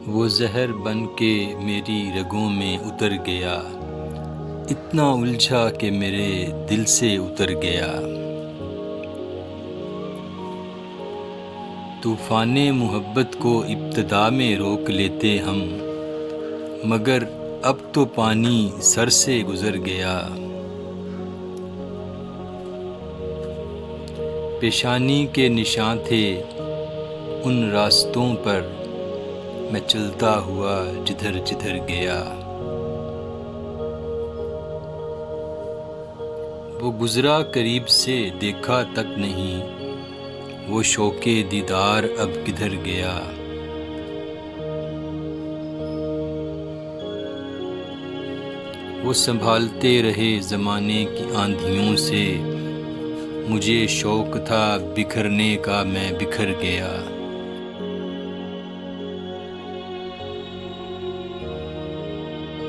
وہ زہر بن کے میری رگوں میں اتر گیا، اتنا الجھا کہ میرے دل سے اتر گیا۔ طوفان محبت کو ابتدا میں روک لیتے ہم، مگر اب تو پانی سر سے گزر گیا۔ پیشانی کے نشان تھے ان راستوں پر، میں چلتا ہوا جدھر جدھر گیا۔ وہ گزرا قریب سے دیکھا تک نہیں، وہ شوق دیدار اب کدھر گیا۔ وہ سنبھالتے رہے زمانے کی آندھیوں سے، مجھے شوق تھا بکھرنے کا میں بکھر گیا۔